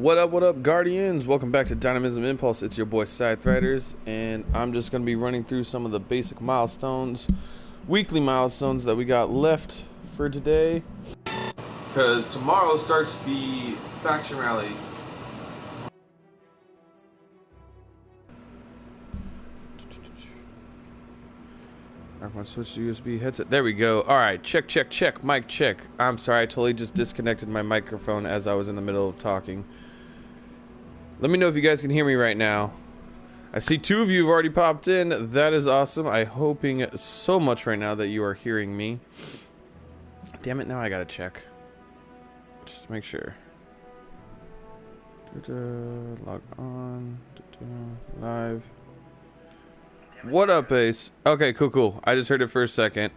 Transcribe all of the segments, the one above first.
What up, Guardians? Welcome back to Dynamism Impulse. It's your boy, Scythriders, and I'm just going to be running through some of the basic milestones, weekly milestones that we got left for today. Because tomorrow starts the faction rally. I'm going to switch to USB headset. There we go. All right, check. Mic check. I'm sorry, I totally just disconnected my microphone as I was in the middle of talking. Let me know if you guys can hear me right now. I see 2 of you have already popped in. That is awesome. I'm hoping so much right now that you are hearing me. Damn it, now I gotta check. Just to make sure. Log on. Live. What up, Ace? Okay, cool. I just heard it for a second.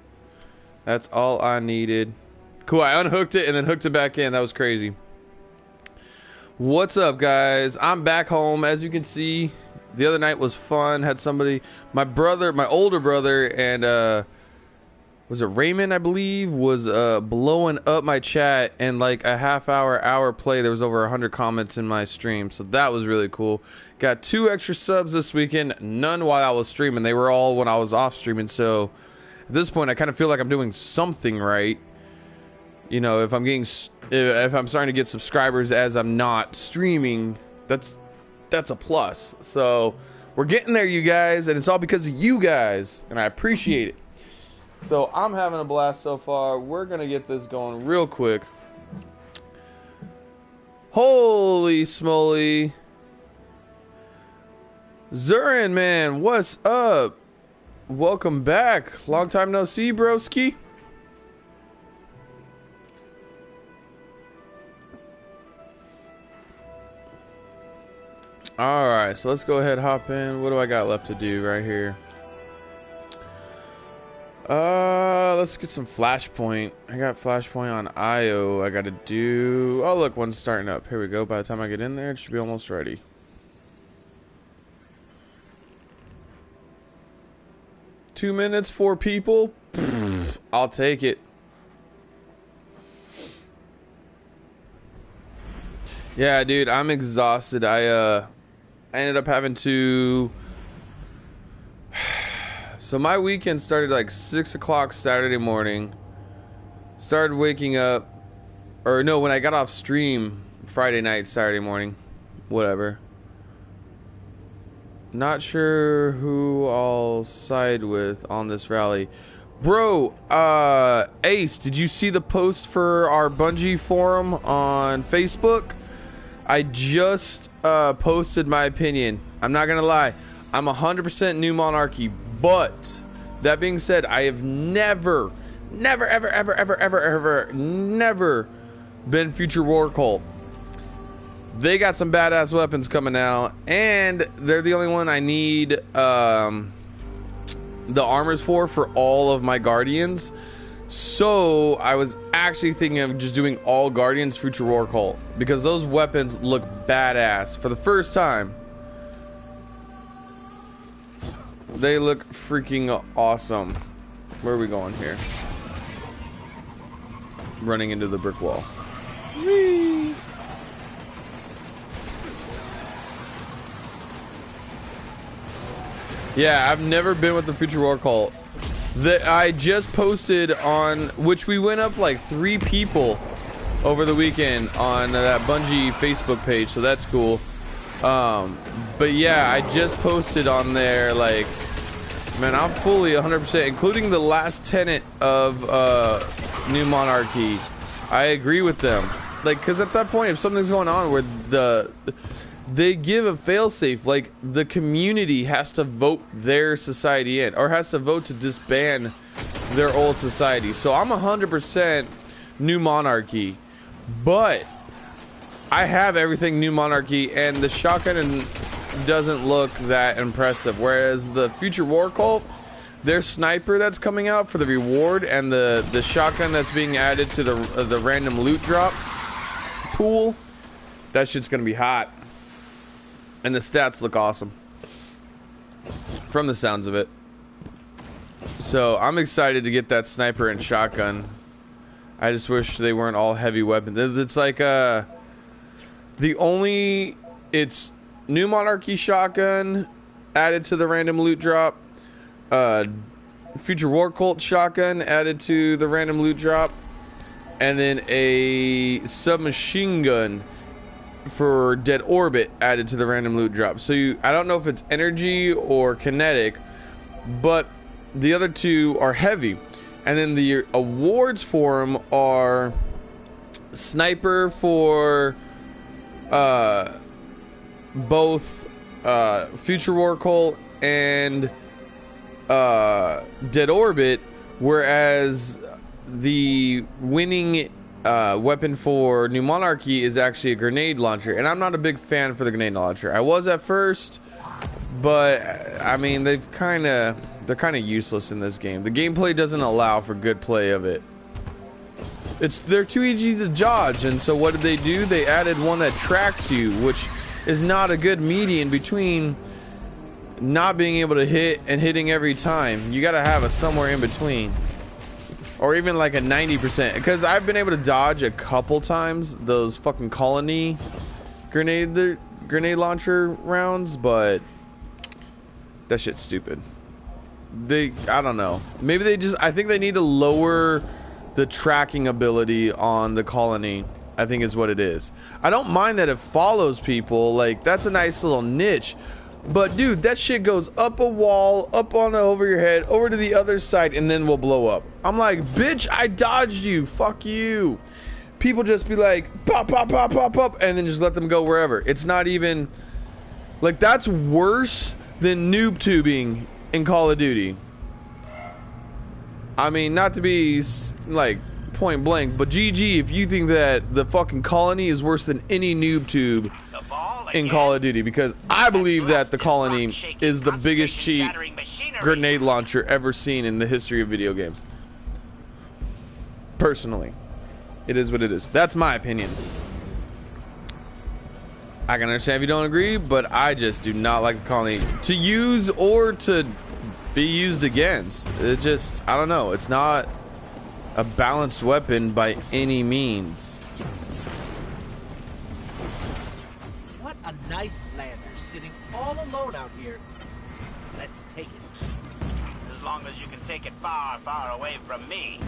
That's all I needed. Cool, I unhooked it and then hooked it back in. That was crazy. What's up, guys? I'm back home. As you can see, the other night was fun. Had somebody, my older brother, and was it Raymond, I believe, was blowing up my chat, and like a hour play, there was over 100 comments in my stream, so that was really cool. Got 2 extra subs this weekend, none while I was streaming. They were all when I was off streaming, so at this point I kind of feel like I'm doing something right. You know, if I'm starting to get subscribers as I'm not streaming, that's a plus. So we're getting there, you guys, and it's all because of you guys, and I appreciate it. So I'm having a blast so far. We're gonna get this going real quick. Holy smoly. Zurin, man, what's up? Welcome back. Long time no see, broski. Alright, so let's go ahead and hop in. What do I got left to do right here? Let's get some Flashpoint. I got Flashpoint on IO. I gotta do... Oh, look, one's starting up. Here we go. By the time I get in there, it should be almost ready. Two minutes, 4 people. I'll take it. Yeah, dude, I'm exhausted. I ended up having to... So my weekend started like 6 o'clock Saturday morning. Started waking up, or no, when I got off stream Friday night, Saturday morning, whatever. Not sure who I'll side with on this rally. Bro, Ace, did you see the post for our Bungie forum on Facebook? I just posted my opinion. I'm not gonna lie, I'm 100% New Monarchy, but that being said, I have never been Future War Cult. They got some badass weapons coming out, and they're the only one I need the armors for all of my Guardians. So I was actually thinking of just doing all Guardians Future War Cult, because those weapons look badass for the first time. They look freaking awesome. Where are we going here? Running into the brick wall. Whee! Yeah, I've never been with the Future War Cult. I just posted on, which we went up like 3 people over the weekend on that Bungie Facebook page, so that's cool. But yeah, I just posted on there, like, man, I'm fully 100%, including the last tenet of New Monarchy. I agree with them. Like, because at that point, if something's going on where they give a failsafe, like, the community has to vote their society in, or has to vote to disband their old society. So I'm 100% New Monarchy, but I have everything New Monarchy, and the shotgun doesn't look that impressive. Whereas the Future War Cult, their sniper that's coming out for the reward, and the shotgun that's being added to the random loot drop pool, that shit's gonna be hot. And the stats look awesome from the sounds of it. So I'm excited to get that sniper and shotgun. I just wish they weren't all heavy weapons. It's like it's New Monarchy shotgun added to the random loot drop. Future War Cult shotgun added to the random loot drop. And then a submachine gun for Dead Orbit added to the random loot drop. So I don't know if it's energy or kinetic, but the other two are heavy. And then the awards for them are sniper for both Future War Cult and Dead Orbit, whereas the winning weapon for New Monarchy is actually a grenade launcher. And I'm not a big fan for the grenade launcher. I was at first, but I mean they're kind of useless in this game. The gameplay doesn't allow for good play of it. They're too easy to dodge, and so what did they do? They added one that tracks you, which is not a good median between not being able to hit and hitting every time. You gotta have a somewhere in between, or even like a 90%, because I've been able to dodge a couple times those fucking colony grenade launcher rounds, but that shit's stupid. I don't know, maybe I think they need to lower the tracking ability on the colony, I think is what it is. I don't mind that it follows people, like that's a nice little niche, but dude, that shit goes up a wall, up on over your head, over to the other side, and then will blow up. I'm like, bitch, I dodged you, fuck you. People just be like pop pop pop pop pop and then just let them go wherever. It's not even like, that's worse than noob tubing in Call of Duty. I mean, not to be like point blank, but GG if you think that the fucking colony is worse than any noob tube in Call of Duty, because I believe that the colony is the biggest cheat grenade launcher ever seen in the history of video games. Personally, it is what it is. That's my opinion. I can understand if you don't agree, but I just do not like the colony to use or to be used against. It just, I don't know, it's not a balanced weapon by any means. What a nice lander sitting all alone out here. Let's take it. As long as you can take it far, far away from me.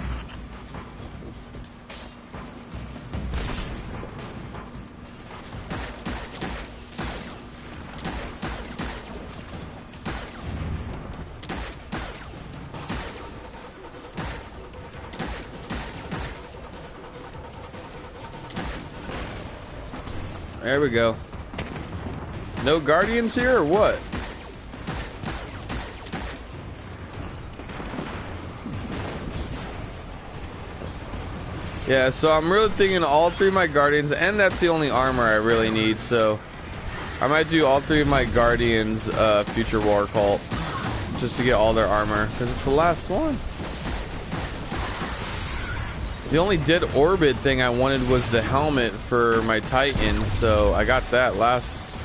There we go. No guardians here or what? Yeah, so I'm really thinking all three of my guardians, and that's the only armor I really need, so I might do all three of my guardians Future War Cult just to get all their armor, because it's the last one. The only Dead Orbit thing I wanted was the helmet for my Titan, so I got that last,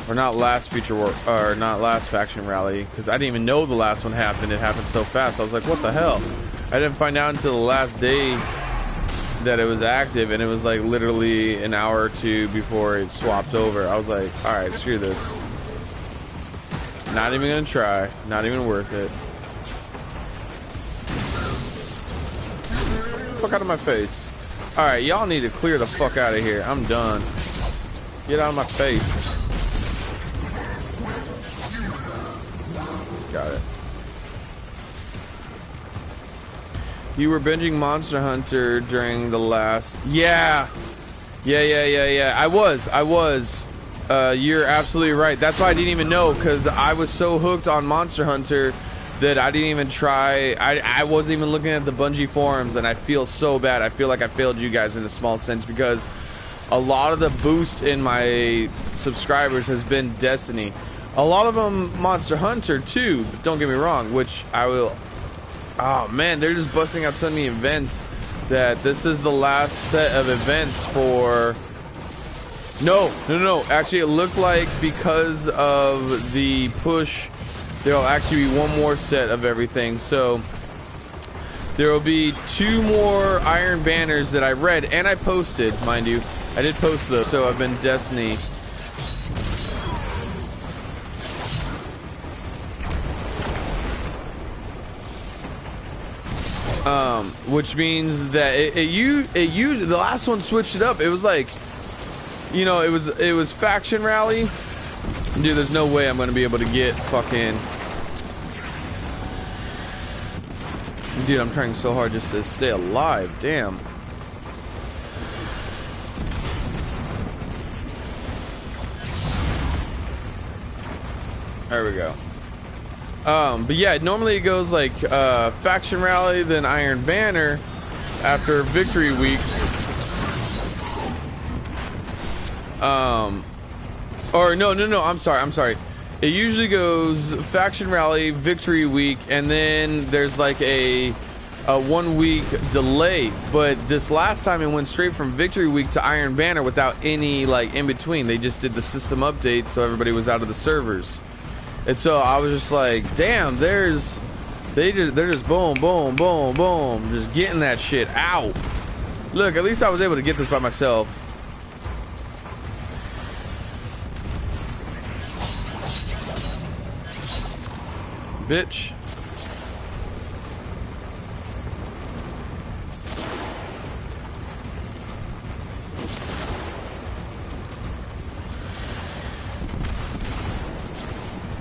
or not last Future War, or not last Faction Rally, because I didn't even know the last one happened. It happened so fast. I was like, what the hell? I didn't find out until the last day that it was active, and it was like literally an hour or two before it swapped over. I was like, all right, screw this. Not even gonna try. Not even worth it. Fuck out of my face. Alright, y'all need to clear the fuck out of here. I'm done. Get out of my face. Got it. You were binging Monster Hunter during the last... Yeah. I was. You're absolutely right. That's why I didn't even know, because I was so hooked on Monster Hunter that I didn't even try. I wasn't even looking at the Bungie forums, and I feel so bad. I feel like I failed you guys in a small sense, because a lot of the boost in my subscribers has been Destiny. A lot of them Monster Hunter too, but don't get me wrong, which I will... Oh man, they're just busting out so many events that this is the last set of events for No. Actually, it looked like because of the push, there'll actually be one more set of everything. So there will be 2 more Iron Banners that I read and I posted, mind you. I did post those. So I've been Destiny. Which means that the last one switched it up. It was like, you know, it was faction rally. Dude, there's no way I'm gonna be able to get fucking. Dude, I'm trying so hard just to stay alive. Damn. There we go. But yeah, normally it goes like faction rally, then Iron Banner after victory week. Or no, I'm sorry. It usually goes faction rally, victory week, and then there's like a 1 week delay. But this last time it went straight from victory week to Iron Banner without any like in between. They just did the system update, so everybody was out of the servers. And so I was just like, damn, they're just boom, just getting that shit out. Look, at least I was able to get this by myself. Bitch.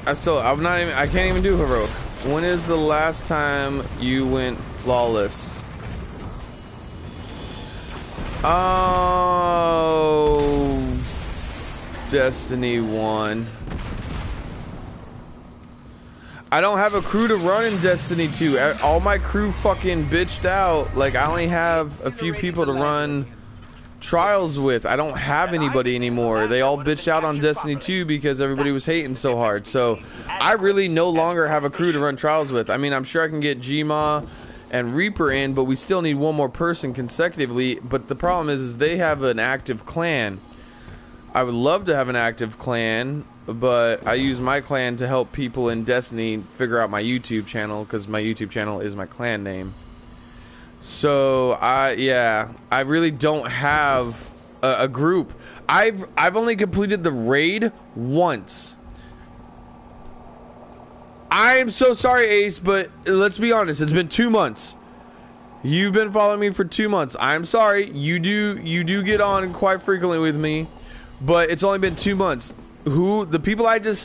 I can't even do heroic. When is the last time you went flawless? Oh, Destiny 1. I don't have a crew to run in Destiny 2. All my crew fucking bitched out. Like, I only have a few people to run trials with. I don't have anybody anymore. They all bitched out on Destiny 2 because everybody was hating so hard. So I really no longer have a crew to run trials with. I mean, I'm sure I can get Gma and Reaper in, but we still need one more person consecutively. But the problem is they have an active clan. I would love to have an active clan, but I use my clan to help people in Destiny figure out my YouTube channel, because my YouTube channel is my clan name. So I really don't have a group. I've only completed the raid once. I'm so sorry, Ace, but let's be honest, it's been 2 months. You've been following me for 2 months. I'm sorry. You do get on quite frequently with me, but it's only been 2 months. The people I just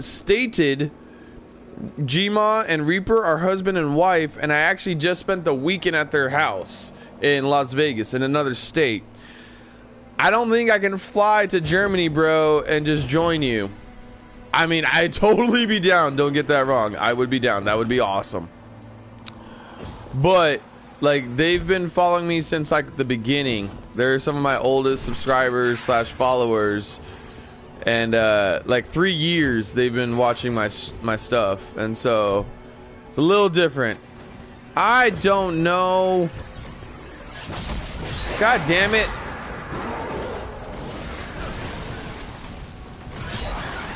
stated, Gma and Reaper are husband and wife, and I actually just spent the weekend at their house in Las Vegas, in another state. I don't think I can fly to Germany, bro, and just join you. I mean, I'd totally be down. Don't get that wrong. I would be down. That would be awesome. But, like, they've been following me since, like, the beginning. They're some of my oldest subscribers / followers. And like 3 years they've been watching my stuff, and so it's a little different. I don't know. God damn it,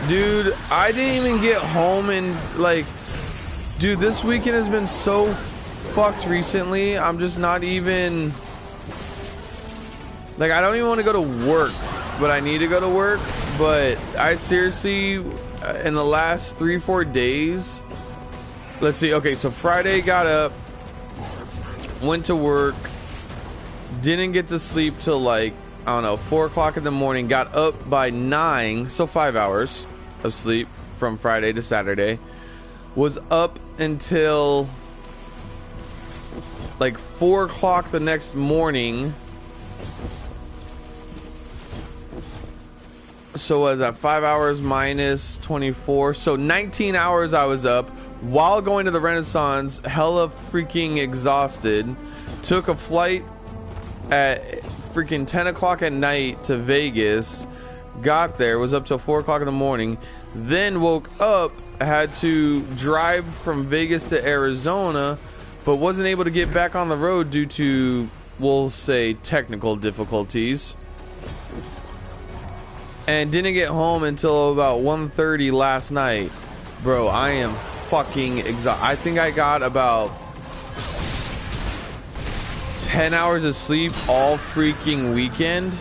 dude! I didn't even get home, and like, dude, this weekend has been so fucked recently. I'm just not even like, I don't even want to go to work, but I need to go to work. But I seriously, in the last 3-4 days, let's see. Okay, so Friday got up, went to work, didn't get to sleep till like, I don't know, 4 o'clock in the morning. Got up by 9, so 5 hours of sleep from Friday to Saturday. Was up until like 4 o'clock the next morning. So was that 5 hours minus 24? So 19 hours I was up while going to the Renaissance, hella freaking exhausted. Took a flight at freaking 10 o'clock at night to Vegas. Got there, was up till 4 o'clock in the morning. Then woke up, had to drive from Vegas to Arizona, but wasn't able to get back on the road due to we'll say, technical difficulties. And didn't get home until about 1:30 last night. Bro, I am fucking exhausted. I think I got about 10 hours of sleep all freaking weekend.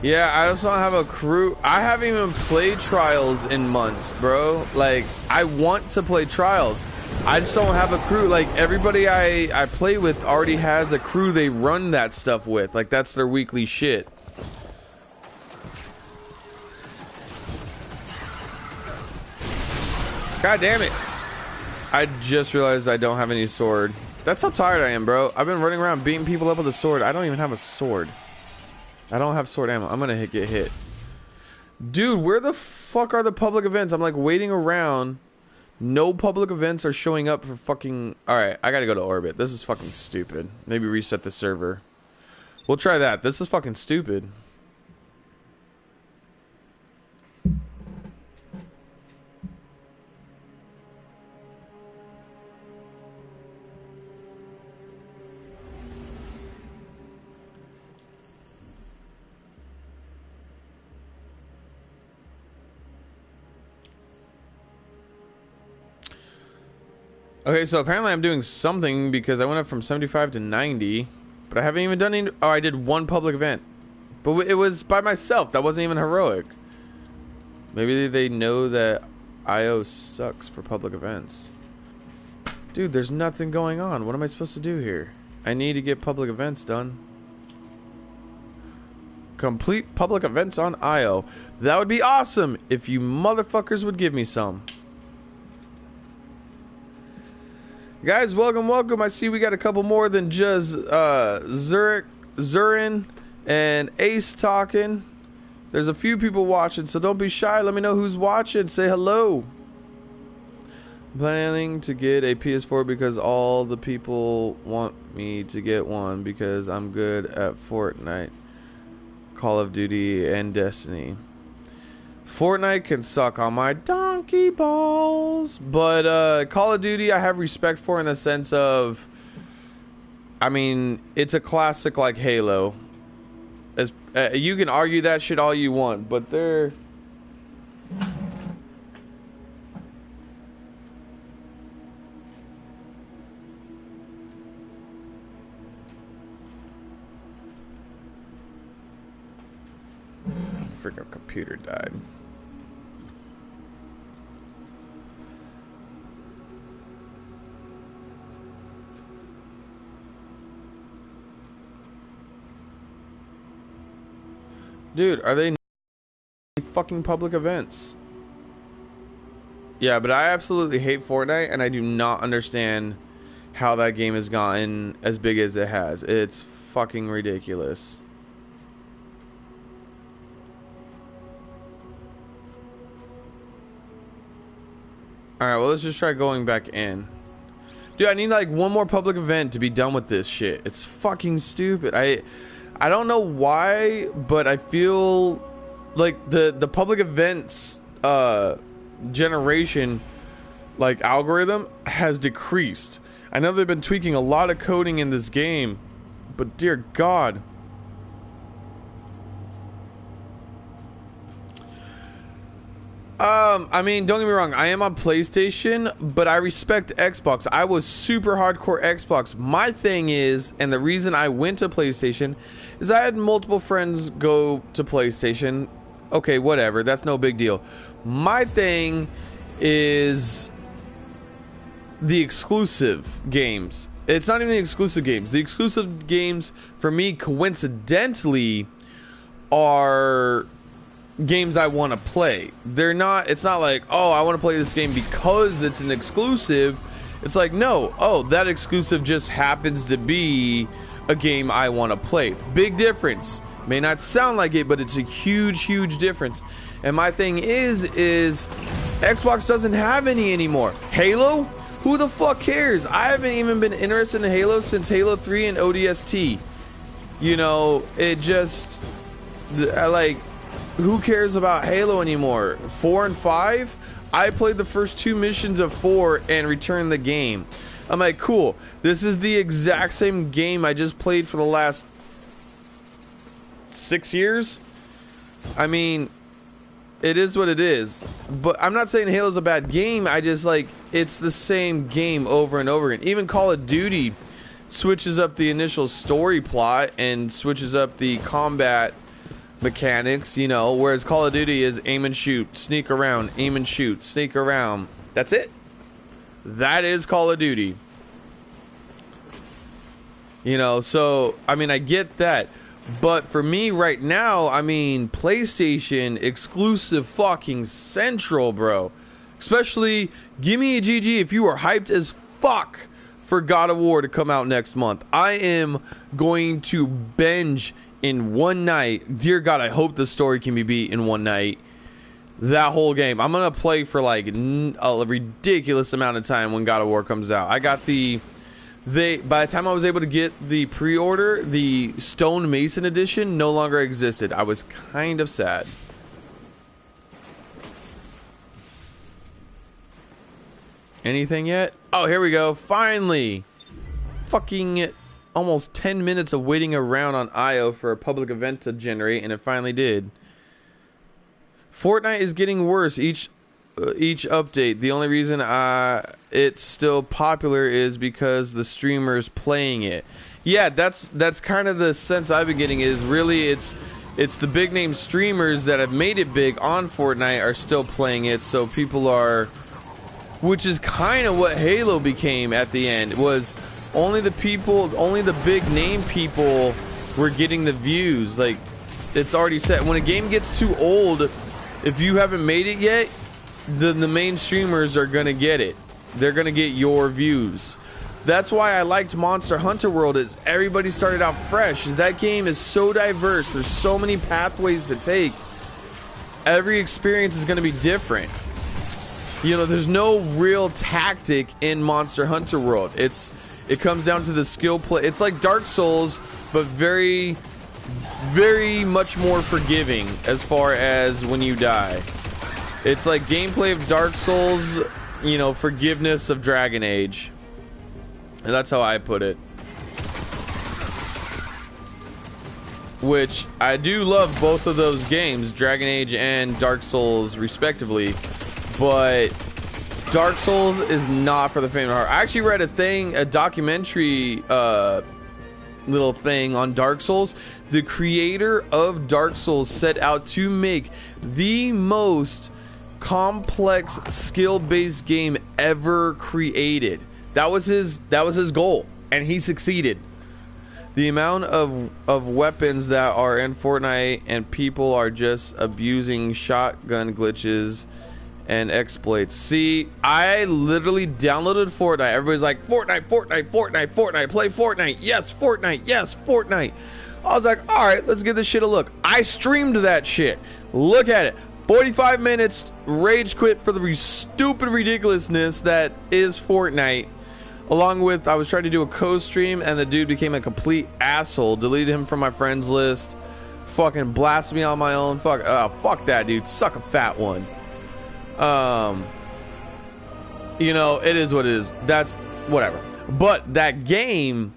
Yeah, I just don't have a crew. I haven't even played Trials in months, bro. Like, I want to play Trials. I just don't have a crew. Like, everybody I play with already has a crew they run that stuff with. Like, that's their weekly shit. God damn it. I just realized I don't have any sword. That's how tired I am, bro. I've been running around beating people up with a sword. I don't even have a sword. I don't have sword ammo. I'm gonna get hit. Dude, where the fuck are the public events? I'm like waiting around. No public events are showing up for fucking... Alright, I gotta go to orbit. This is fucking stupid. Maybe reset the server. We'll try that. This is fucking stupid. Okay, so apparently I'm doing something because I went up from 75 to 90, but I haven't even done any... Oh, I did one public event. But it was by myself. That wasn't even heroic. Maybe they know that IO sucks for public events. Dude, there's nothing going on. What am I supposed to do here? I need to get public events done. Complete public events on IO. That would be awesome if you motherfuckers would give me some. Guys, welcome. I see we got a couple more than just Zurin and Ace talking. There's a few people watching, so don't be shy. Let me know who's watching. Say hello. I'm planning to get a PS4 because all the people want me to get one because I'm good at Fortnite, Call of Duty, and Destiny. Fortnite can suck on my donkey balls, but Call of Duty I have respect for in the sense of, I mean, it's a classic like Halo. As you can argue that shit all you want, but they're... Freaking computer died. Dude, are they fucking public events? Yeah, but I absolutely hate Fortnite, and I do not understand how that game has gotten as big as it has. It's fucking ridiculous. Alright, well, let's just try going back in. Dude, I need like one more public event to be done with this shit. It's fucking stupid. I don't know why, but I feel like the public events generation like algorithm has decreased. I know they've been tweaking a lot of coding in this game, but dear God. I mean, don't get me wrong, I am on PlayStation, but I respect Xbox. I was super hardcore Xbox. My thing is, and the reason I went to PlayStation, is I had multiple friends go to PlayStation. Okay, whatever, that's no big deal. My thing is the exclusive games. It's not even the exclusive games. The exclusive games, for me, coincidentally, are... games I want to play. They're not, it's not like, oh, I want to play this game because it's an exclusive. It's like, no, oh, that exclusive just happens to be a game I want to play. Big difference. May not sound like it, but it's a huge difference. And my thing is Xbox doesn't have any anymore. Halo? Who the fuck cares? I haven't even been interested in Halo since Halo 3 and ODST. You know, it just, I like, who cares about Halo anymore? 4 and 5? I played the first 2 missions of 4 and returned the game. I'm like, cool. This is the exact same game I just played for the last 6 years. I mean, it is what it is. But I'm not saying Halo's a bad game. I just like, it's the same game over and over again. Even Call of Duty switches up the initial story plot and switches up the combat mechanics, you know, whereas Call of Duty is aim and shoot, sneak around, aim and shoot, sneak around. That's it. That is Call of Duty. You know, so, I mean, I get that. But for me right now, I mean, PlayStation exclusive fucking central, bro. Especially, give me a GG if you are hyped as fuck for God of War to come out next month. I am going to binge in one night. Dear God, I hope the story can be beat in one night. That whole game. I'm going to play for like a ridiculous amount of time when God of War comes out. I got by the time I was able to get the pre-order, the Stone Mason edition no longer existed. I was kind of sad. Anything yet? Oh, here we go. Finally. Fucking almost 10 minutes of waiting around on IO for a public event to generate, and it finally did. Fortnite is getting worse each update. The only reason it's still popular is because the streamers playing it. Yeah, that's kind of the sense I've been getting, is really it's the big name streamers that have made it big on Fortnite are still playing it, so people are, which is kind of what Halo became at the end. It was only the big name people were getting the views. Like, it's already set. When a game gets too old, if you haven't made it yet, the main streamers are gonna get it. They're gonna get your views. That's why I liked Monster Hunter World, is everybody started out fresh. Is that game is so diverse. There's so many pathways to take. Every experience is gonna be different. You know, there's no real tactic in Monster Hunter World. It comes down to the skill play. It's like Dark Souls, but very, very much more forgiving as far as when you die. It's like gameplay of Dark Souls, you know, forgiveness of Dragon Age. And that's how I put it. Which, I do love both of those games, Dragon Age and Dark Souls respectively. But Dark Souls is not for the faint of heart. I actually read a documentary little thing on Dark Souls. The creator of Dark Souls set out to make the most complex skill-based game ever created. That was his goal, and he succeeded. The amount of weapons that are in Fortnite, and people are just abusing shotgun glitches and exploits. See, I literally downloaded Fortnite. Everybody's like, Fortnite, Fortnite, Fortnite, Fortnite, play Fortnite. Yes, Fortnite, yes, Fortnite. I was like, all right, let's give this shit a look. I streamed that shit. Look at it. 45 minutes, rage quit for the stupid ridiculousness that is Fortnite. Along with, I was trying to do a co-stream, and the dude became a complete asshole. Deleted him from my friends list. Fucking blasted me on my own. Fuck that dude. Suck a fat one. You know, it is what it is. That's whatever. But that game,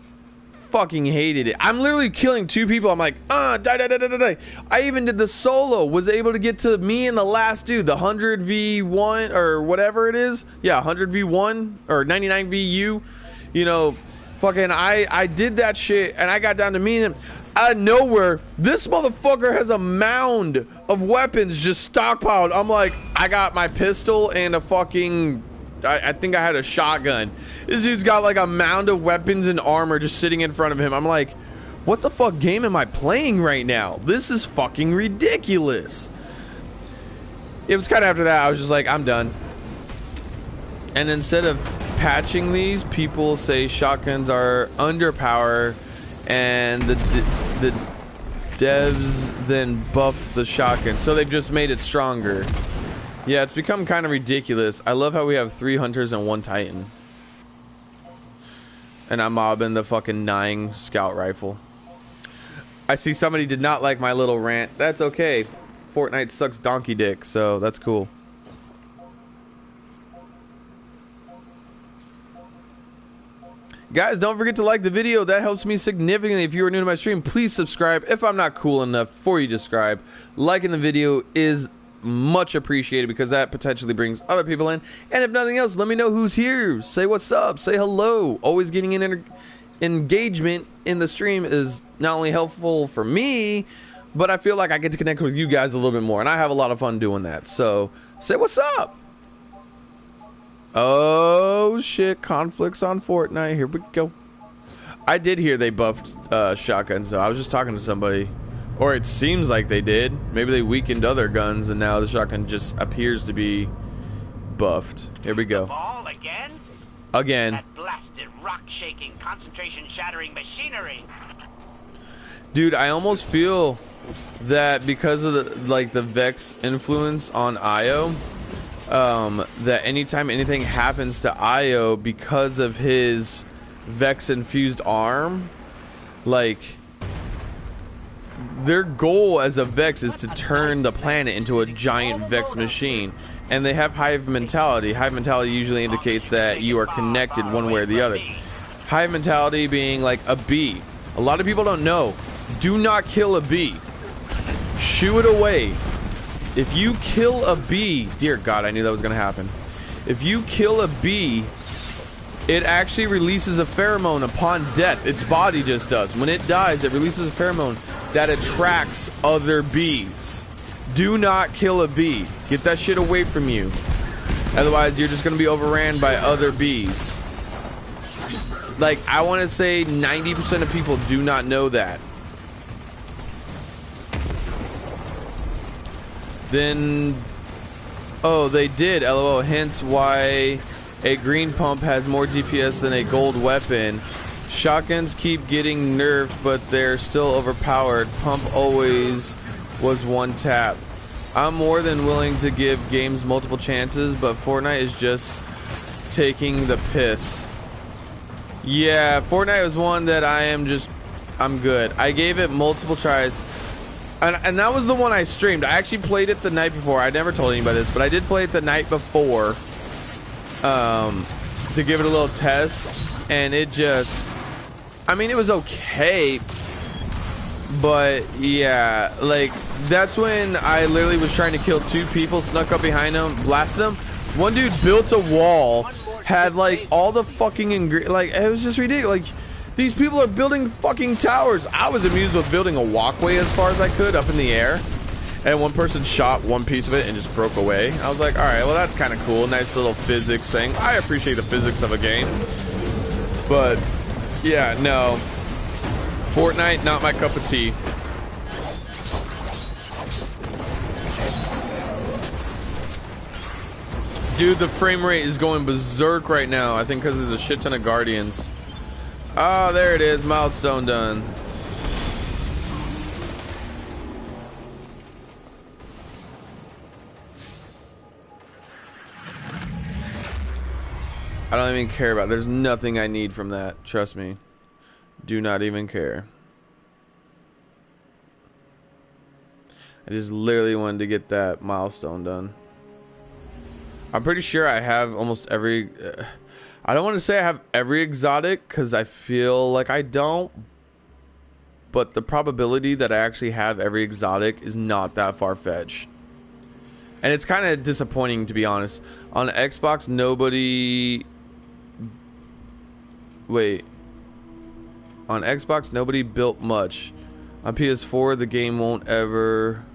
fucking hated it. I'm literally killing 2 people. I'm like, die. I even did the solo. Was able to get to me and the last dude, the 100v1 or whatever it is. Yeah, 100v1 or 99vu. You know, fucking I did that shit, and I got down to me and him. Out of nowhere, this motherfucker has a mound of weapons just stockpiled. I'm like, I got my pistol and a fucking, I think I had a shotgun. This dude's got like a mound of weapons and armor just sitting in front of him. I'm like, what the fuck game am I playing right now? This is fucking ridiculous. It was kind of after that, I was just like, I'm done. And instead of patching these, people say shotguns are underpowered, and the devs then buff the shotgun, so they've just made it stronger. Yeah, it's become kind of ridiculous. I love how we have 3 hunters and 1 titan, and I'm mobbing the fucking 9 scout rifle. I see somebody did not like my little rant. That's okay. Fortnite sucks donkey dick, so that's cool. Guys, don't forget to like the video. That helps me significantly. If you are new to my stream, please subscribe. If I'm not cool enough for you to subscribe, liking the video is much appreciated because that potentially brings other people in. And if nothing else, let me know who's here. Say what's up. Say hello. Always getting in engagement in the stream is not only helpful for me, but I feel like I get to connect with you guys a little bit more. And I have a lot of fun doing that. So say what's up. Oh shit, conflicts on Fortnite. Here we go. I did hear they buffed shotguns though. I was just talking to somebody, or it seems like they did. Maybe they weakened other guns and now the shotgun just appears to be buffed. Here we go. Ball again? Again. That blasted rock-shaking, concentration-shattering machinery. Dude, I almost feel that because of the Vex influence on Io, that anytime anything happens to Io because of his Vex infused arm, like their goal as a Vex is to turn the planet into a giant Vex machine, and they have hive mentality. Hive mentality usually indicates that you are connected one way or the other. Hive mentality being like a bee. A lot of people don't know. Do not kill a bee. Shoo it away. If you kill a bee, dear God, I knew that was going to happen. If you kill a bee, it actually releases a pheromone upon death. Its body just does. When it dies, it releases a pheromone that attracts other bees. Do not kill a bee. Get that shit away from you. Otherwise, you're just going to be overran by other bees. Like, I want to say 90% of people do not know that. Then, oh, they did, lol, hence why a green pump has more DPS than a gold weapon. Shotguns keep getting nerfed, but they're still overpowered. Pump always was one tap. I'm more than willing to give games multiple chances, but Fortnite is just taking the piss. Yeah, Fortnite was one that I'm good. I gave it multiple tries. And that was the one I streamed. I actually played it the night before. I never told anybody this, but I did play it the night before to give it a little test. And it just, I mean, it was okay. But yeah, like that's when I literally was trying to kill two people, snuck up behind them, blasted them. One dude built a wall, had like all the fucking like it was just ridiculous. Like, these people are building fucking towers. I was amused with building a walkway as far as I could up in the air. And one person shot one piece of it and just broke away. I was like, all right, well, that's kind of cool. Nice little physics thing. I appreciate the physics of a game. But, yeah, no. Fortnite, not my cup of tea. Dude, the frame rate is going berserk right now. I think because there's a shit ton of Guardians. Oh, there it is. Milestone done. I don't even care about it. There's nothing I need from that. Trust me. Do not even care. I just literally wanted to get that milestone done. I'm pretty sure I have almost every... I don't want to say I have every exotic because I feel like I don't, but the probability that I actually have every exotic is not that far-fetched. And it's kind of disappointing, to be honest. On Xbox, nobody... Wait. On Xbox, nobody built much. On PS4, the game won't ever...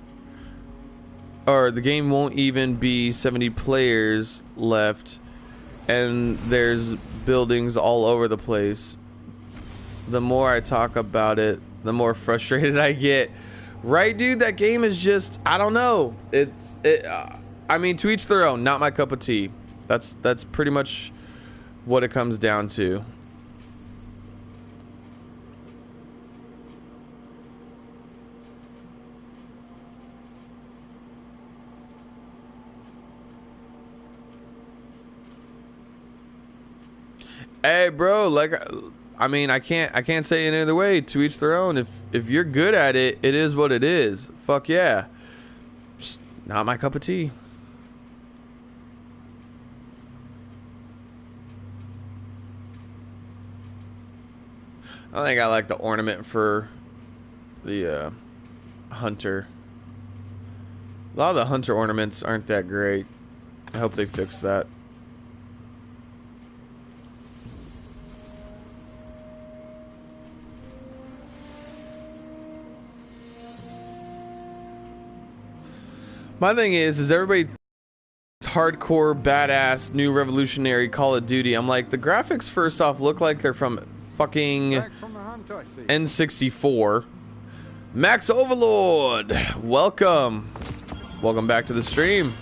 Or the game won't even be 70 players left. And there's buildings all over the place. The more I talk about it, the more frustrated I get. Right, dude? That game is just, I don't know. I mean, to each their own. Not my cup of tea. That's pretty much what it comes down to. Hey, bro, like, I mean, I can't say it any other way. To each their own. If you're good at it, it is what it is. Fuck yeah. Just not my cup of tea. I think I like the ornament for the hunter. A lot of the hunter ornaments aren't that great. I hope they fix that. My thing is everybody hardcore, badass, new revolutionary Call of Duty. I'm like, the graphics first off look like they're from fucking N64. Max Overlord, welcome. Welcome back to the stream.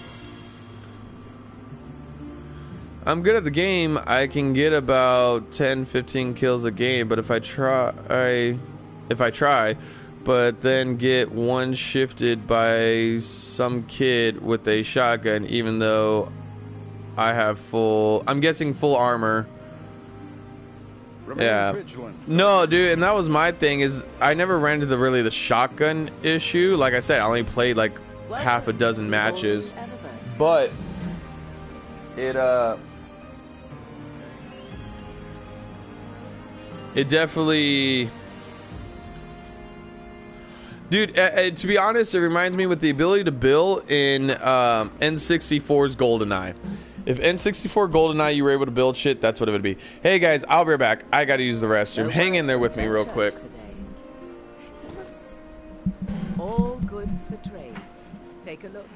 I'm good at the game. I can get about 10-15 kills a game, but if I try, but then get one shifted by some kid with a shotgun, even though I have I'm guessing full armor. Yeah. No, dude, and that was my thing, is I never ran into the shotgun issue. Like I said, I only played like half a dozen matches, but it definitely, dude, to be honest, it reminds me with the ability to build in N64's GoldenEye. If N64 GoldenEye you were able to build shit, that's what it would be. Hey guys, I'll be right back. I gotta use the restroom. Hang in there with me real quick. All goods for trade. Take a look.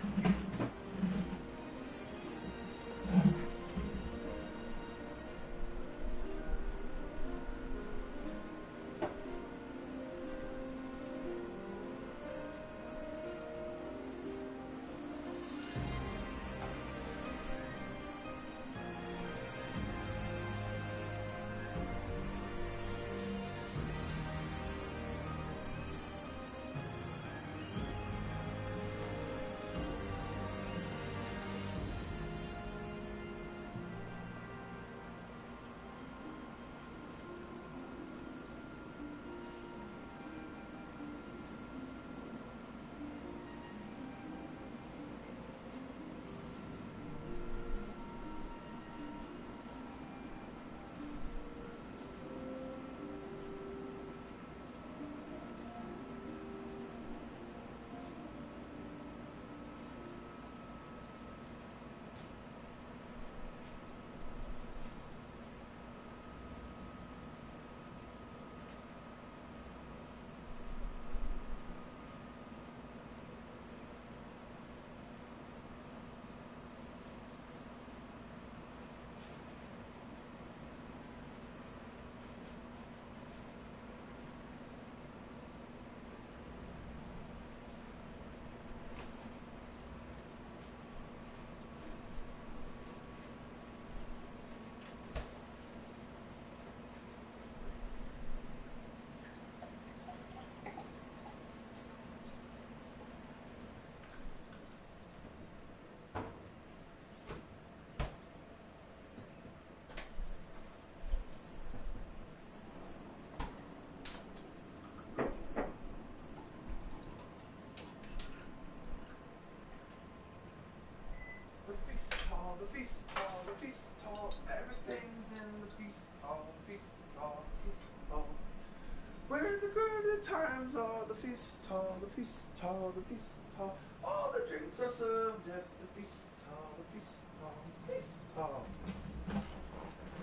Times are the feast hall, the feast hall, the feast hall. All the drinks are served at the feast hall, the feast hall, the feast hall.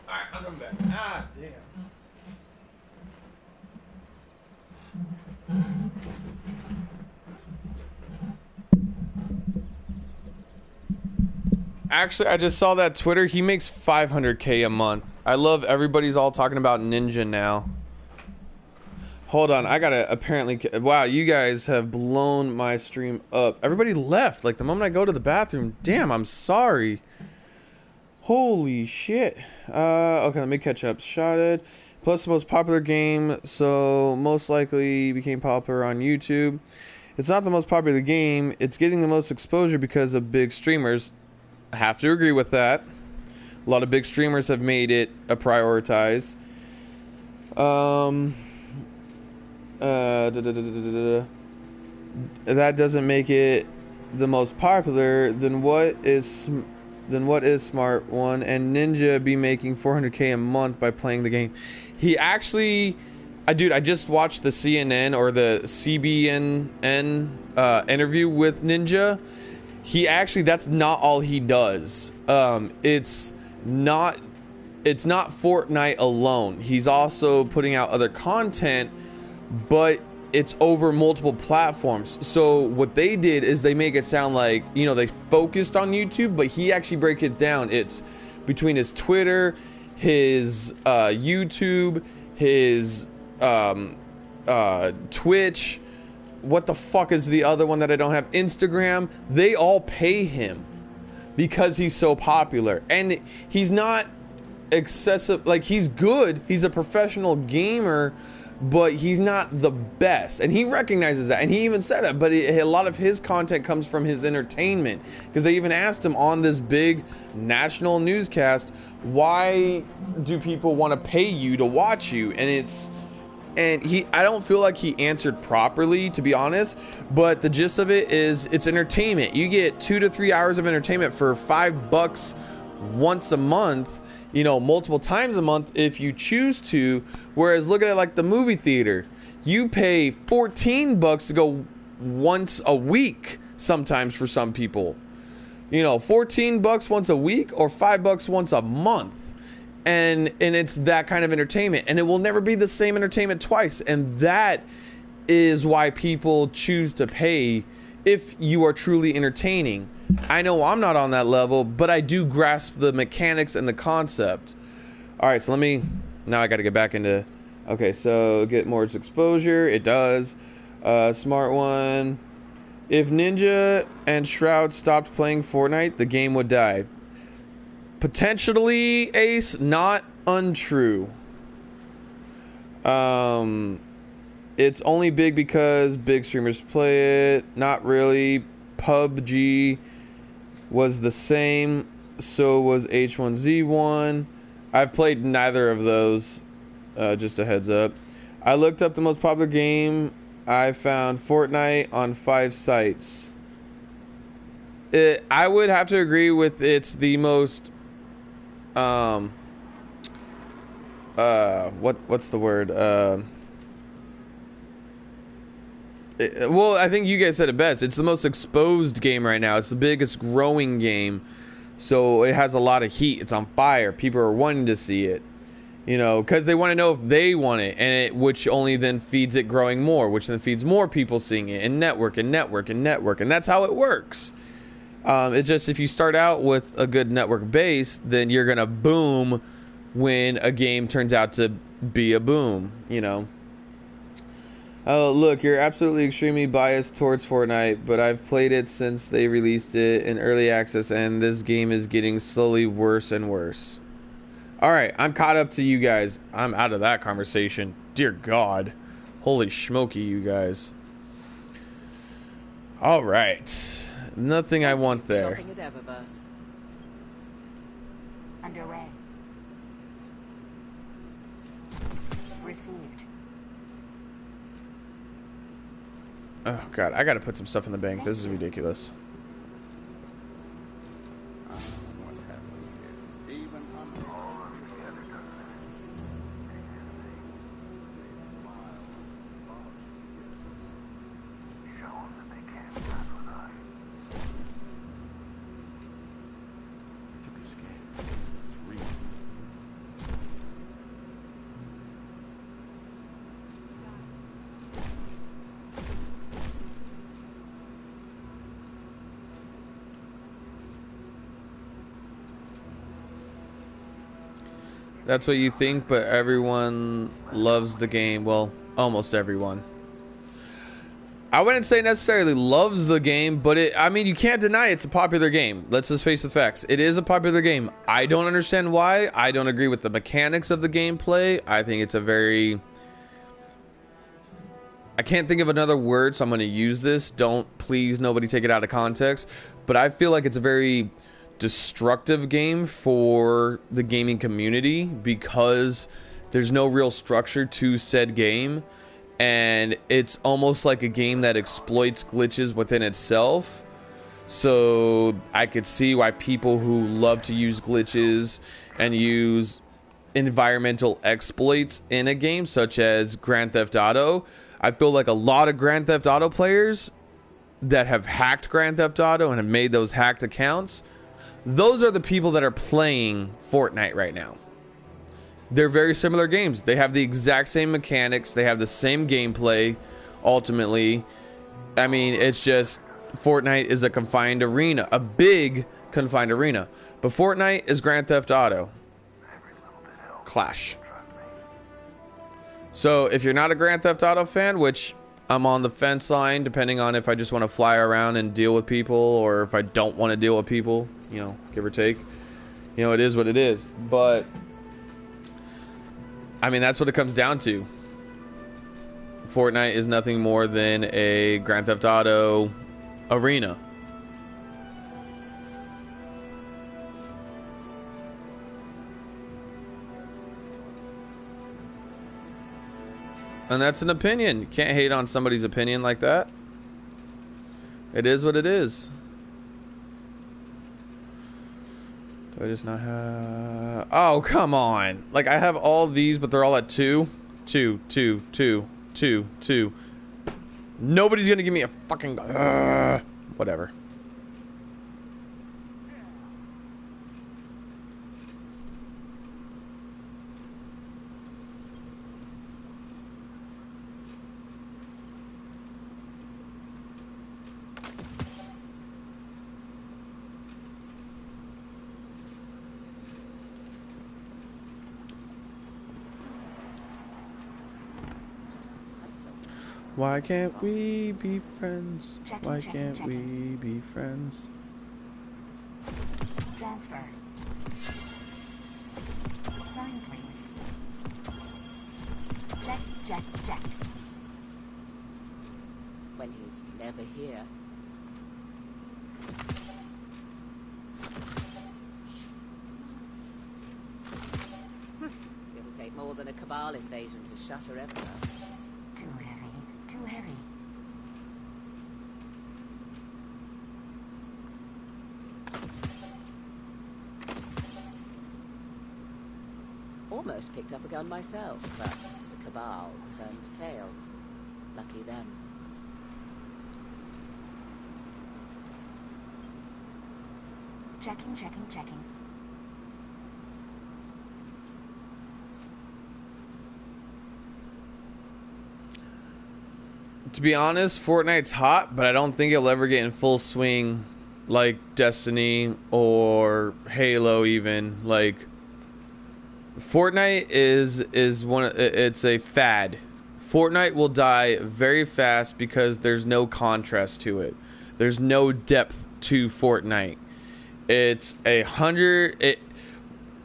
Alright, I'm coming back. Ah, damn. Actually, I just saw that Twitter. He makes 500K a month. I love everybody's all talking about Ninja now. Hold on, I gotta apparently. Wow, you guys have blown my stream up. Everybody left like the moment I go to the bathroom. Damn, I'm sorry. Holy shit. Okay, let me catch up. Shotted. Plus the most popular game, so most likely became popular on YouTube. It's not the most popular game. It's getting the most exposure because of big streamers. I have to agree with that. A lot of big streamers have made it a prioritize. That doesn't make it the most popular, then what is Smart One and Ninja be making 400K a month by playing the game? He actually, dude, I just watched the CNN or the CBNN interview with Ninja. He actually, that's not all he does. It's not Fortnite alone. He's also putting out other content, but it's over multiple platforms. So what they did is they make it sound like, you know, they focused on YouTube, but he actually break it down. It's between his Twitter, his YouTube, his Twitch. What the fuck is the other one that I don't have? Instagram. They all pay him because he's so popular, and he's not excessive. Like, he's good. He's a professional gamer, but he's not the best, and he recognizes that, and he even said that. But a lot of his content comes from his entertainment, because they even asked him on this big national newscast, why do people want to pay you to watch you? And I don't feel like he answered properly, to be honest, but the gist of it is it's entertainment. You get 2 to 3 hours of entertainment for $5 once a month, you know, multiple times a month if you choose to. Whereas look at it like the movie theater. You pay $14 to go once a week sometimes for some people. You know, $14 once a week or $5 once a month. And it's that kind of entertainment, and it will never be the same entertainment twice, and that is why people choose to pay if you are truly entertaining. I know I'm not on that level, but I do grasp the mechanics and the concept. All right, so now I got to get back into, okay, so get more exposure. It does. Smart One. If Ninja and Shroud stopped playing Fortnite, the game would die. Potentially, Ace, not untrue. It's only big because big streamers play it. Not really. PUBG was the same. So was H1Z1. I've played neither of those. Just a heads up. I looked up the most popular game. I found Fortnite on 5 sites. I would have to agree with it's the most... what's the word? Well, I think you guys said it best. It's the most exposed game right now. It's the biggest growing game, so it has a lot of heat. It's on fire. People are wanting to see it, you know, because they want to know if they want it, and which only then feeds it growing more, which then feeds more people seeing it, and network and network and network, and that's how it works. It just, if you start out with a good network base, then you're gonna boom when a game turns out to be a boom, you know. Oh, look, you're absolutely extremely biased towards Fortnite, but I've played it since they released it in early access, and this game is getting slowly worse and worse. Alright, I'm caught up to you guys. I'm out of that conversation. Dear God. Holy smoky, you guys. Alright. Nothing I want there. Underway. Received. Oh God, I gotta put some stuff in the bank. This is ridiculous. That's what you think, but everyone loves the game. Well, almost everyone. I wouldn't say necessarily loves the game, but I mean, you can't deny it's a popular game. Let's just face the facts. It is a popular game. I don't understand why. I don't agree with the mechanics of the gameplay. I think it's a very... I can't think of another word, so I'm going to use this. Please, nobody take it out of context. But I feel like it's a very destructive game for the gaming community because there's no real structure to said game, and it's almost like a game that exploits glitches within itself. So I could see why people who love to use glitches and use environmental exploits in a game such as Grand Theft Auto, I feel like a lot of Grand Theft Auto players that have hacked Grand Theft Auto and have made those hacked accounts, those are the people that are playing Fortnite right now. They're very similar games. They have the exact same mechanics. They have the same gameplay, ultimately. I mean, it's just Fortnite is a confined arena, a big confined arena. But Fortnite is Grand Theft Auto. Clash. So if you're not a Grand Theft Auto fan, which I'm on the fence line, depending on if I just want to fly around and deal with people or if I don't want to deal with people, you know, give or take. You know, it is what it is. But I mean, that's what it comes down to. Fortnite is nothing more than a Grand Theft Auto arena. And that's an opinion. You can't hate on somebody's opinion like that. It is what it is. Do I just not have... Oh, come on. Like, I have all these, but they're all at 2. 2, 2, 2, 2, 2. Nobody's gonna give me a fucking... whatever. Why can't we be friends? Why can't we be friends? Transfer. Sign, please. Check, check, check. When he's never here. It'll take more than a Cabal invasion to shut her ever up. Too heavy. Too heavy. Almost picked up a gun myself, but the Cabal turned tail. Lucky them. Checking, checking, checking. To be honest, Fortnite's hot, but I don't think it'll ever get in full swing like Destiny or Halo even. Like, Fortnite is one of, it's a fad. Fortnite will die very fast because there's no contrast to it. There's no depth to Fortnite. It's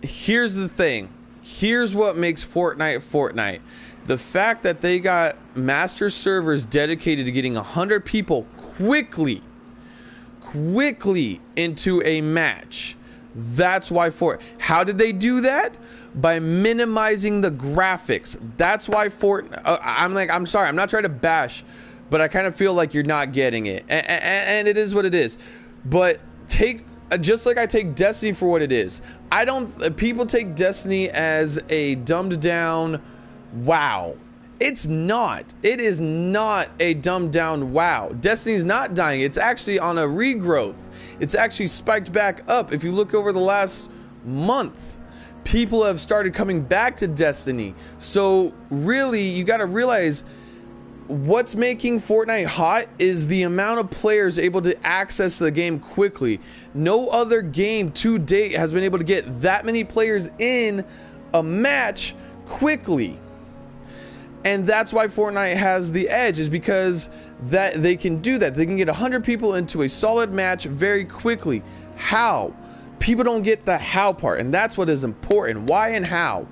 here's the thing. Here's what makes Fortnite Fortnite. The fact that they got master servers dedicated to getting 100 people quickly into a match. That's why how did they do that? By minimizing the graphics. That's why I'm sorry, I'm not trying to bash, but I kind of feel like you're not getting it. And it is what it is. But just like I take Destiny for what it is. People take Destiny as a dumbed down WoW. It's not. It is not a dumbed down WoW. Destiny's not dying. It's actually on a regrowth. It's actually spiked back up. If you look over the last month, people have started coming back to Destiny. So really, you got to realize what's making Fortnite hot is the amount of players able to access the game quickly. No other game to date has been able to get that many players in a match quickly. And that's why Fortnite has the edge, is because that they can do that. They can get 100 people into a solid match very quickly. How? People don't get the how part, and that's what is important. Why and how?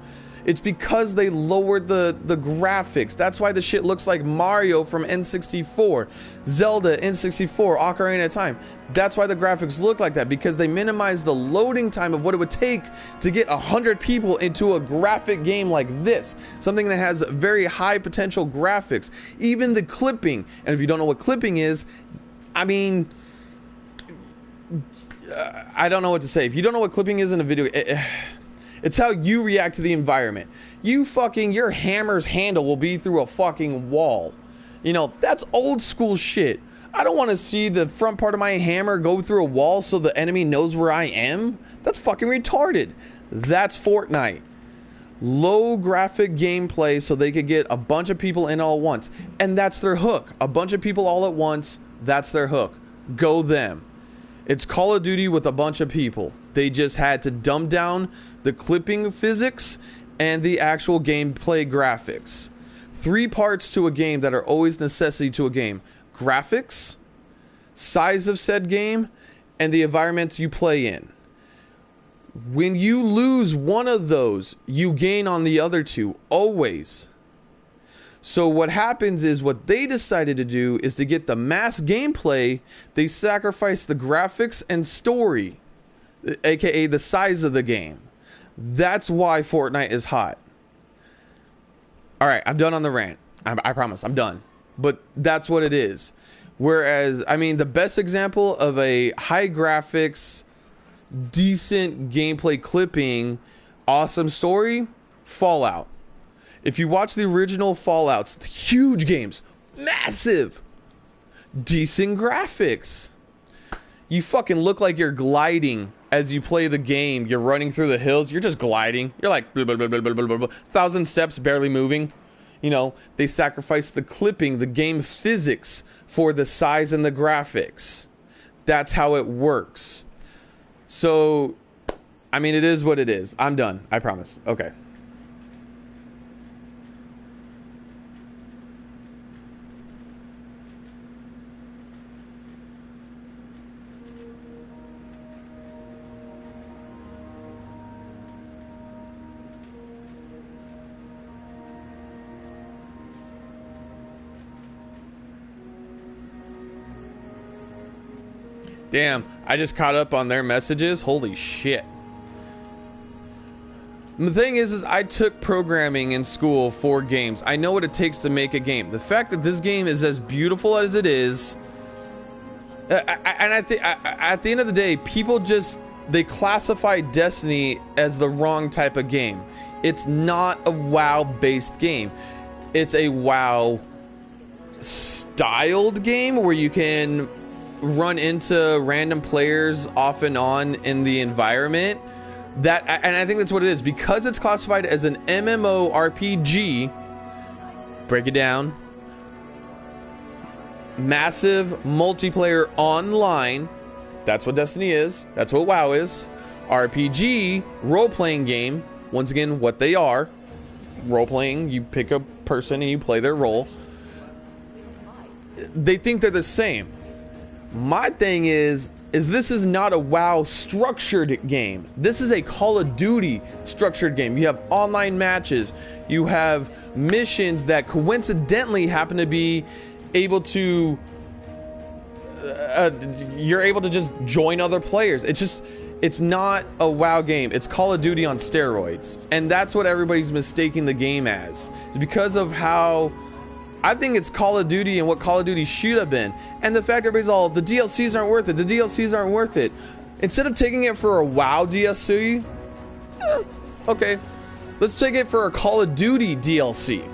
It's because they lowered the graphics. That's why the shit looks like Mario from N64, Zelda, N64, Ocarina of Time. That's why the graphics look like that, because they minimized the loading time of what it would take to get 100 people into a graphic game like this. Something that has very high potential graphics. Even the clipping, and if you don't know what clipping is, I mean, I don't know what to say. If you don't know what clipping is in a video, it's how you react to the environment. Your hammer's handle will be through a fucking wall. You know, that's old school shit. I don't want to see the front part of my hammer go through a wall so the enemy knows where I am. That's fucking retarded. That's Fortnite. Low graphic gameplay so they could get a bunch of people in all at once. And that's their hook. A bunch of people all at once, that's their hook. Go them. It's Call of Duty with a bunch of people. They just had to dumb down the clipping physics and the actual gameplay graphics. 3 parts to a game that are always necessity to a game. Graphics, size of said game, and the environments you play in. When you lose one of those, you gain on the other 2, always. So what happens is, what they decided to do is to get the mass gameplay, they sacrifice the graphics and story, aka the size of the game. That's why Fortnite is hot. Alright, I'm done on the rant. I promise, I'm done. But that's what it is. Whereas, I mean, the best example of a high graphics, decent gameplay clipping, awesome story, Fallout. If you watch the original Fallouts, huge games, massive, decent graphics. You fucking look like you're gliding as you play the game. You're running through the hills. You're just gliding. You're like blah, blah, blah, blah, blah, blah, blah. 1,000 steps, barely moving. You know, they sacrifice the clipping, the game physics for the size and the graphics. That's how it works. So, I mean, it is what it is. I'm done. I promise. Okay. Damn, I just caught up on their messages. Holy shit. The thing is I took programming in school for games. I know what it takes to make a game. The fact that this game is as beautiful as it is, and I think at the end of the day, people just, they classify Destiny as the wrong type of game. It's not a WoW-based game. It's a WoW-styled game where you can run into random players off and on in the environment. That, and I think that's what it is, because it's classified as an MMORPG. Break it down. Massive multiplayer online. That's what Destiny is. That's what WoW is. RPG, role-playing game. Once again, what they are. Role-playing, you pick a person and you play their role. They think they're the same. My thing is this is not a WoW structured game. This is a Call of Duty structured game. You have online matches. You have missions that coincidentally happen to be able to... you're able to just join other players. It's not a WoW game. It's Call of Duty on steroids. And that's what everybody's mistaking the game as. It's because of how... I think it's Call of Duty and what Call of Duty should have been. And the fact everybody's all, the DLCs aren't worth it. The DLCs aren't worth it. Instead of taking it for a WoW DLC, okay, let's take it for a Call of Duty DLC.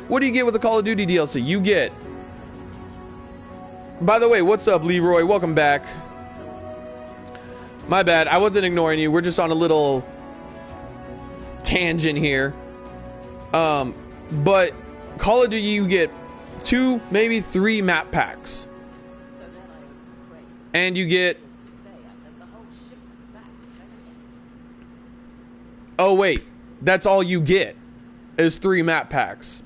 What do you get with the Call of Duty DLC? You get... By the way, what's up, Leroy? Welcome back. My bad. I wasn't ignoring you. We're just on a little tangent here. But... Call of Duty, you get 2, maybe 3 map packs. And you get... Oh, wait. That's all you get is 3 map packs.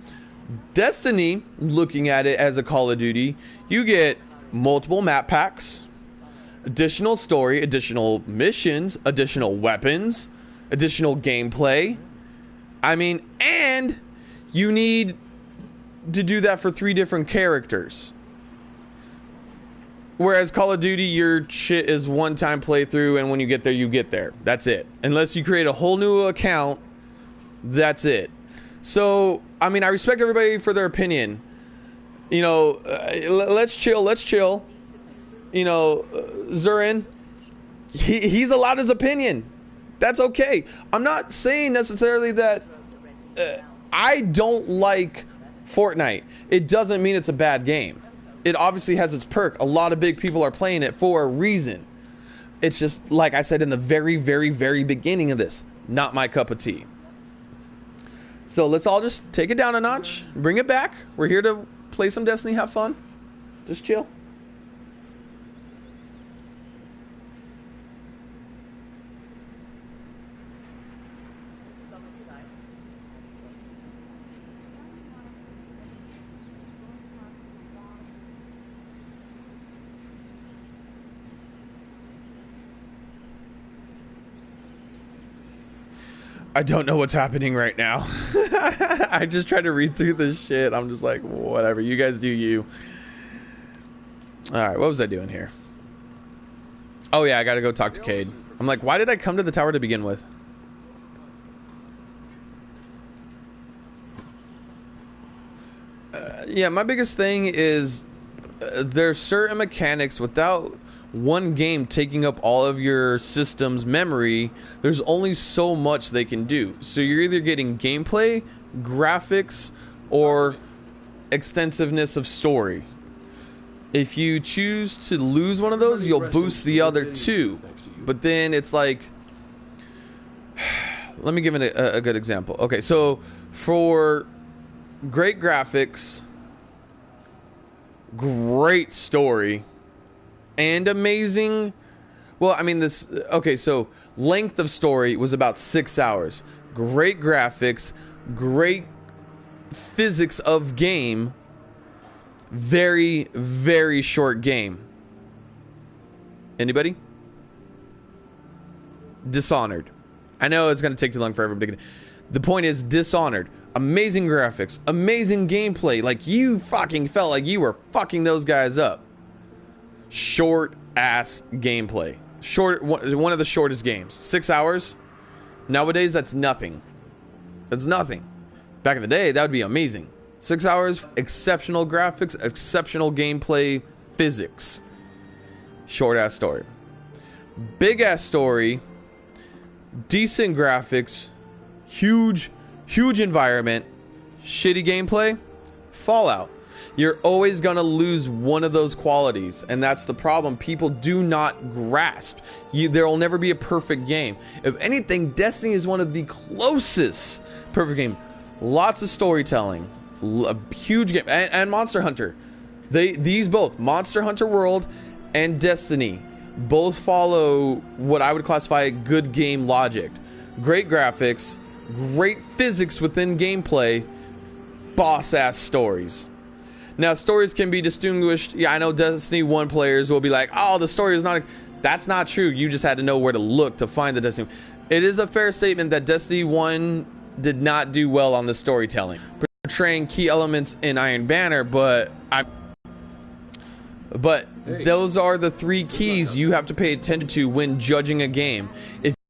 Destiny, looking at it as a Call of Duty, you get multiple map packs, additional story, additional missions, additional weapons, additional gameplay. I mean, and you need... to do that for 3 different characters. Whereas Call of Duty, your shit is one-time playthrough, and when you get there, you get there. That's it. Unless you create a whole new account, that's it. So, I mean, I respect everybody for their opinion. You know, let's chill. You know, Zurin, He's allowed his opinion. That's okay. I'm not saying necessarily that I don't like Fortnite. It doesn't mean it's a bad game. It obviously has its perk. A lot of big people are playing it for a reason. It's just, like I said in the very, very, very beginning of this, not my cup of tea. So let's all just take it down a notch. Bring it back. We're here to play some Destiny, have fun. Just chill. I don't know what's happening right now. I just tried to read through this shit. I'm just like, whatever. You guys do you. Alright, what was I doing here? Oh yeah, I gotta go talk to Cade. I'm like, why did I come to the tower to begin with? Yeah, my biggest thing is there's certain mechanics without one game taking up all of your system's memory. There's only so much they can do. So you're either getting gameplay, graphics, or extensiveness of story. If you choose to lose one of those, you'll boost the other two. But then it's like, let me give it a good example. Okay, so for great graphics, great story, and amazing, well, I mean, this, okay, so length of story was about 6 hours. Great graphics, great physics of game, very, very short game. Anybody? Dishonored. I know it's going to take too long for everybody. The point is, Dishonored. Amazing graphics, amazing gameplay. Like, you fucking felt like you were fucking those guys up. Short ass gameplay. Short, one of the shortest games. 6 hours. Nowadays, that's nothing. That's nothing. Back in the day, that would be amazing. 6 hours, exceptional graphics, exceptional gameplay, physics. Short ass story. Big ass story, decent graphics, huge environment, shitty gameplay, Fallout. You're always gonna lose one of those qualities, and that's the problem. People do not grasp. There will never be a perfect game. If anything, Destiny is one of the closest perfect game. Lots of storytelling, a huge game, and Monster Hunter. These both, Monster Hunter World and Destiny, both follow what I would classify good game logic. Great graphics, great physics within gameplay, boss ass stories. Now, stories can be distinguished. Yeah, I know Destiny 1 players will be like, oh, the story is not... That's not true. You just had to know where to look to find the Destiny. It is a fair statement that Destiny 1 did not do well on the storytelling, portraying key elements in Iron Banner, but those are the three keys you have to pay attention to when judging a game. If